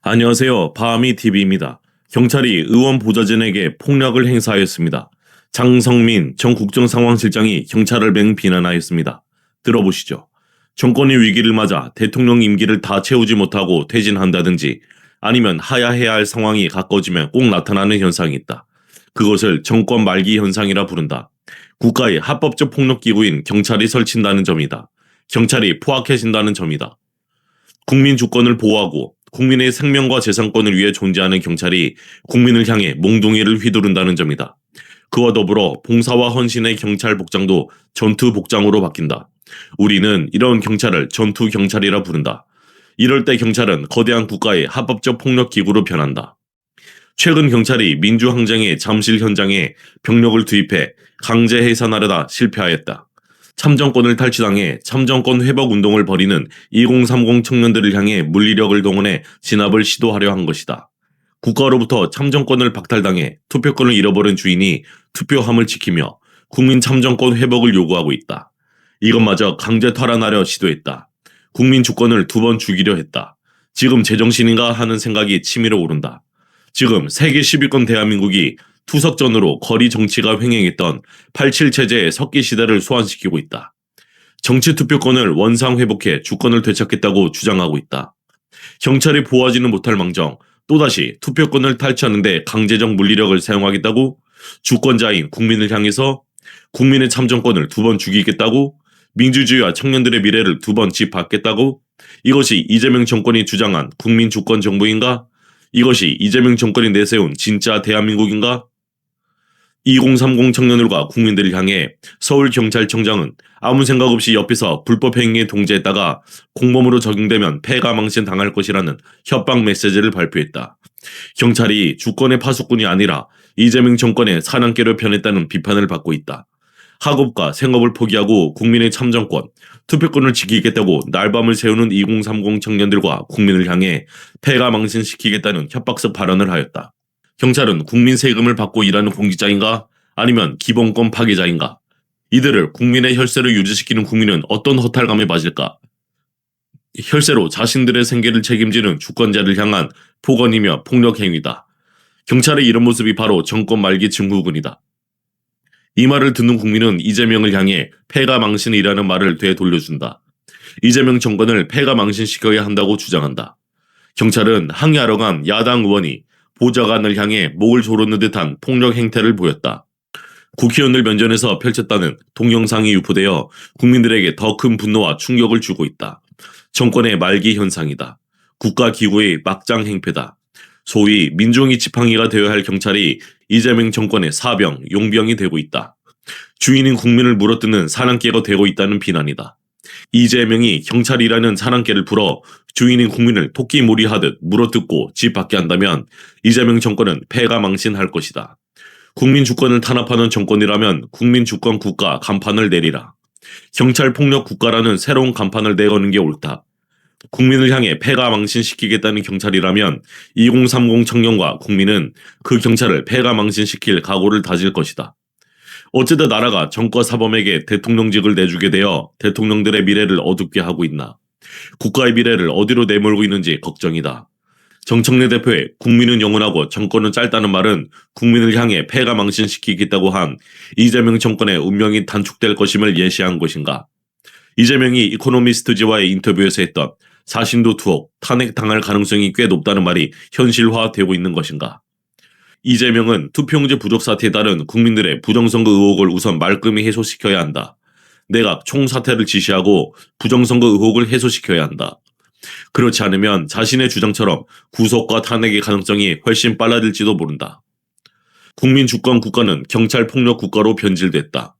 안녕하세요. 바하미TV입니다. 경찰이 의원 보좌진에게 폭력을 행사하였습니다. 장성민 전 국정상황실장이 경찰을 맹비난하였습니다. 들어보시죠. 정권이 위기를 맞아 대통령 임기를 다 채우지 못하고 퇴진한다든지 아니면 하야해야 할 상황이 가까워지면 꼭 나타나는 현상이 있다. 그것을 정권 말기 현상이라 부른다. 국가의 합법적 폭력기구인 경찰이 설친다는 점이다. 경찰이 포악해진다는 점이다. 국민 주권을 보호하고 국민의 생명과 재산권을 위해 존재하는 경찰이 국민을 향해 몽둥이를 휘두른다는 점이다. 그와 더불어 봉사와 헌신의 경찰 복장도 전투 복장으로 바뀐다. 우리는 이런 경찰을 전투 경찰이라 부른다. 이럴 때 경찰은 거대한 국가의 합법적 폭력 기구로 변한다. 최근 경찰이 민주항쟁의 잠실 현장에 병력을 투입해 강제 해산하려다 실패하였다. 참정권을 탈취당해 참정권 회복 운동을 벌이는 2030 청년들을 향해 물리력을 동원해 진압을 시도하려 한 것이다. 국가로부터 참정권을 박탈당해 투표권을 잃어버린 주인이 투표함을 지키며 국민 참정권 회복을 요구하고 있다. 이것마저 강제 탈환하려 시도했다. 국민 주권을 2번 죽이려 했다. 지금 제정신인가 하는 생각이 치밀어 오른다. 지금 세계 10위권 대한민국이 투석전으로 거리 정치가 횡행했던 87 체제의 석기 시대를 소환시키고 있다. 정치 투표권을 원상 회복해 주권을 되찾겠다고 주장하고 있다. 경찰이 보호하지는 못할 망정 또다시 투표권을 탈취하는데 강제적 물리력을 사용하겠다고 주권자인 국민을 향해서 국민의 참정권을 2번 죽이겠다고 민주주의와 청년들의 미래를 2번 짓밟겠다고 이것이 이재명 정권이 주장한 국민 주권 정부인가? 이것이 이재명 정권이 내세운 진짜 대한민국인가? 2030 청년들과 국민들을 향해 서울경찰청장은 아무 생각 없이 옆에서 불법 행위에 동조했다가 공범으로 적용되면 폐가망신 당할 것이라는 협박 메시지를 발표했다. 경찰이 주권의 파수꾼이 아니라 이재명 정권의 사냥개로 변했다는 비판을 받고 있다. 학업과 생업을 포기하고 국민의 참정권, 투표권을 지키겠다고 날밤을 새우는 2030 청년들과 국민을 향해 폐가망신시키겠다는 협박성 발언을 하였다. 경찰은 국민 세금을 받고 일하는 공직자인가? 아니면 기본권 파괴자인가? 이들을 국민의 혈세를 유지시키는 국민은 어떤 허탈감에 빠질까? 혈세로 자신들의 생계를 책임지는 주권자를 향한 폭언이며 폭력 행위다. 경찰의 이런 모습이 바로 정권 말기 증후군이다. 이 말을 듣는 국민은 이재명을 향해 폐가망신이라는 말을 되돌려준다. 이재명 정권을 폐가망신시켜야 한다고 주장한다. 경찰은 항의하러 간 야당 의원이 보좌관을 향해 목을 조르는 듯한 폭력 행태를 보였다. 국회의원을 면전에서 펼쳤다는 동영상이 유포되어 국민들에게 더 큰 분노와 충격을 주고 있다. 정권의 말기 현상이다. 국가기구의 막장 행패다. 소위 민중이 지팡이가 되어야 할 경찰이 이재명 정권의 사병, 용병이 되고 있다. 주인인 국민을 물어뜯는 사냥개가 되고 있다는 비난이다. 이재명이 경찰이라는 사냥개를 풀어 주인인 국민을 토끼몰이하듯 물어뜯고 집 밖에 한다면 이재명 정권은 폐가망신할 것이다. 국민 주권을 탄압하는 정권이라면 국민 주권 국가 간판을 내리라. 경찰 폭력 국가라는 새로운 간판을 내거는 게 옳다. 국민을 향해 폐가망신시키겠다는 경찰이라면 2030 청년과 국민은 그 경찰을 폐가망신시킬 각오를 다질 것이다. 어쩌다 나라가 정과 사범에게 대통령직을 내주게 되어 대통령들의 미래를 어둡게 하고 있나. 국가의 미래를 어디로 내몰고 있는지 걱정이다. 정청래 대표의 국민은 영원하고 정권은 짧다는 말은 국민을 향해 폐가망신시키겠다고 한 이재명 정권의 운명이 단축될 것임을 예시한 것인가. 이재명이 이코노미스트지와의 인터뷰에서 했던 사신도 투옥, 탄핵당할 가능성이 꽤 높다는 말이 현실화되고 있는 것인가. 이재명은 투표용지 부족 사태에 따른 국민들의 부정선거 의혹을 우선 말끔히 해소시켜야 한다. 내각 총사퇴를 지시하고 부정선거 의혹을 해소시켜야 한다. 그렇지 않으면 자신의 주장처럼 구속과 탄핵의 가능성이 훨씬 빨라질지도 모른다. 국민 주권 국가는 경찰 폭력 국가로 변질됐다.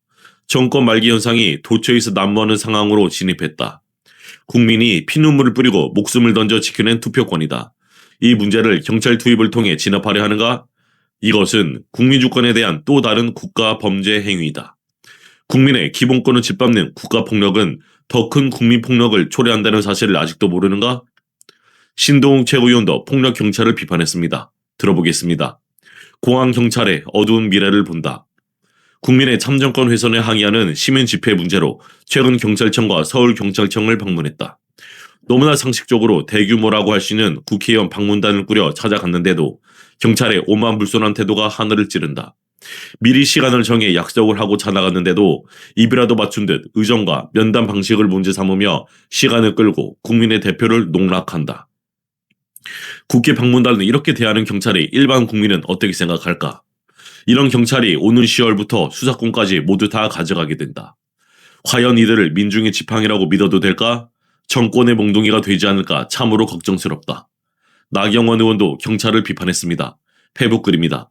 정권 말기 현상이 도처에서 난무하는 상황으로 진입했다. 국민이 피눈물을 뿌리고 목숨을 던져 지켜낸 투표권이다. 이 문제를 경찰 투입을 통해 진압하려 하는가? 이것은 국민 주권에 대한 또 다른 국가 범죄 행위이다. 국민의 기본권을 짓밟는 국가 폭력은 더 큰 국민 폭력을 초래한다는 사실을 아직도 모르는가? 신동욱 최고위원도 폭력 경찰을 비판했습니다. 들어보겠습니다. 공안 경찰의 어두운 미래를 본다. 국민의 참정권 훼손에 항의하는 시민 집회 문제로 최근 경찰청과 서울경찰청을 방문했다. 너무나 상식적으로 대규모라고 할 수 있는 국회의원 방문단을 꾸려 찾아갔는데도 경찰의 오만불손한 태도가 하늘을 찌른다. 미리 시간을 정해 약속을 하고 찾아갔는데도 입이라도 맞춘 듯 의정과 면담 방식을 문제 삼으며 시간을 끌고 국민의 대표를 농락한다. 국회 방문단을 이렇게 대하는 경찰이 일반 국민은 어떻게 생각할까? 이런 경찰이 오는 10월부터 수사권까지 모두 다 가져가게 된다. 과연 이들을 민중의 지팡이라고 믿어도 될까? 정권의 몽둥이가 되지 않을까 참으로 걱정스럽다. 나경원 의원도 경찰을 비판했습니다. 페북글입니다.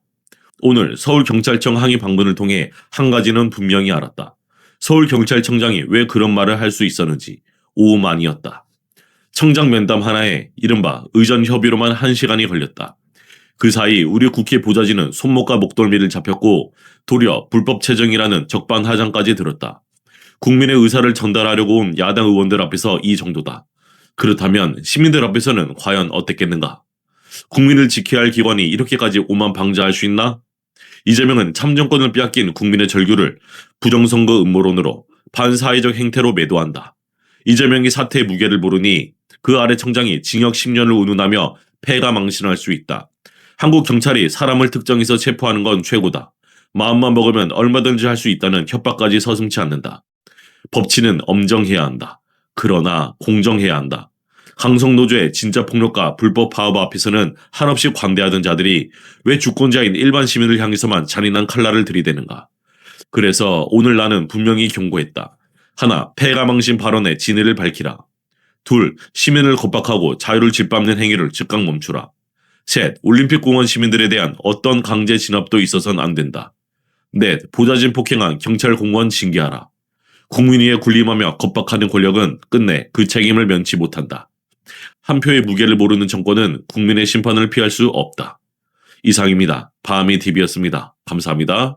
오늘 서울경찰청 항의 방문을 통해 한 가지는 분명히 알았다. 서울경찰청장이 왜 그런 말을 할 수 있었는지 오만이었다. 청장 면담 하나에 이른바 의전 협의로만 1시간이 걸렸다. 그 사이 우리 국회 보좌진은 손목과 목덜미를 잡혔고 도리어 불법 체정이라는 적반하장까지 들었다. 국민의 의사를 전달하려고 온 야당 의원들 앞에서 이 정도다. 그렇다면 시민들 앞에서는 과연 어땠겠는가? 국민을 지켜야 할 기관이 이렇게까지 오만 방자할 수 있나? 이재명은 참정권을 빼앗긴 국민의 절규를 부정선거 음모론으로 반사회적 행태로 매도한다. 이재명이 사태의 무게를 모르니 그 아래 청장이 징역 10년을 운운하며 패가 망신할 수 있다. 한국 경찰이 사람을 특정해서 체포하는 건 최고다. 마음만 먹으면 얼마든지 할 수 있다는 협박까지 서슴지 않는다. 법치는 엄정해야 한다. 그러나 공정해야 한다. 강성노조의 진짜 폭력과 불법 파업 앞에서는 한없이 관대하던 자들이 왜 주권자인 일반 시민을 향해서만 잔인한 칼날을 들이대는가. 그래서 오늘 나는 분명히 경고했다. 하나, 패가망신 발언의 진위를 밝히라. 둘, 시민을 겁박하고 자유를 짓밟는 행위를 즉각 멈추라. 셋, 올림픽공원 시민들에 대한 어떤 강제 진압도 있어서는 안 된다. 넷, 보좌진 폭행한 경찰 공무원 징계하라. 국민 위에 군림하며 겁박하는 권력은 끝내 그 책임을 면치 못한다. 한 표의 무게를 모르는 정권은 국민의 심판을 피할 수 없다. 이상입니다. 바하미TV였습니다. 감사합니다.